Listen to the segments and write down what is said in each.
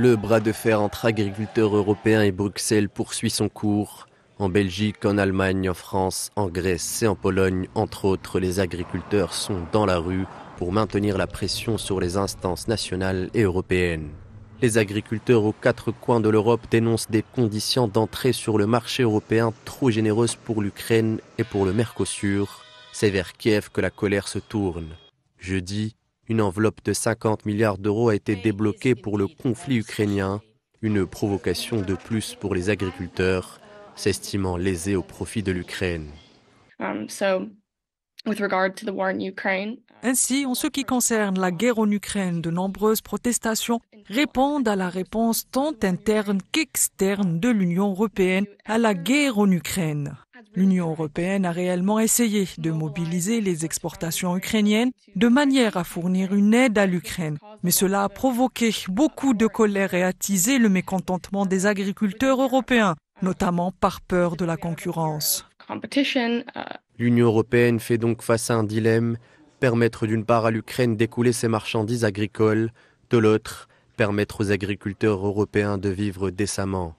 Le bras de fer entre agriculteurs européens et Bruxelles poursuit son cours. En Belgique, en Allemagne, en France, en Grèce et en Pologne, entre autres, les agriculteurs sont dans la rue pour maintenir la pression sur les instances nationales et européennes. Les agriculteurs aux quatre coins de l'Europe dénoncent des conditions d'entrée sur le marché européen trop généreuses pour l'Ukraine et pour le Mercosur. C'est vers Kiev que la colère se tourne. Jeudi, une enveloppe de 50 milliards d'euros a été débloquée pour le conflit ukrainien, une provocation de plus pour les agriculteurs, s'estimant lésés au profit de l'Ukraine. Ainsi, en ce qui concerne la guerre en Ukraine, de nombreuses protestations répondent à la réponse tant interne qu'externe de l'Union européenne à la guerre en Ukraine. L'Union européenne a réellement essayé de mobiliser les exportations ukrainiennes de manière à fournir une aide à l'Ukraine. Mais cela a provoqué beaucoup de colère et attisé le mécontentement des agriculteurs européens, notamment par peur de la concurrence. L'Union européenne fait donc face à un dilemme, permettre d'une part à l'Ukraine d'écouler ses marchandises agricoles, de l'autre, permettre aux agriculteurs européens de vivre décemment.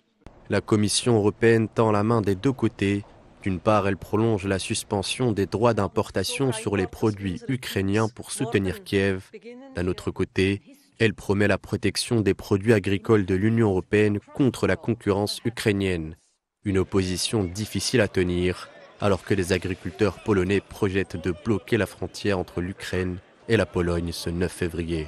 La Commission européenne tend la main des deux côtés. D'une part, elle prolonge la suspension des droits d'importation sur les produits ukrainiens pour soutenir Kiev. D'un autre côté, elle promet la protection des produits agricoles de l'Union européenne contre la concurrence ukrainienne. Une opposition difficile à tenir, alors que les agriculteurs polonais projettent de bloquer la frontière entre l'Ukraine et la Pologne ce 9 février.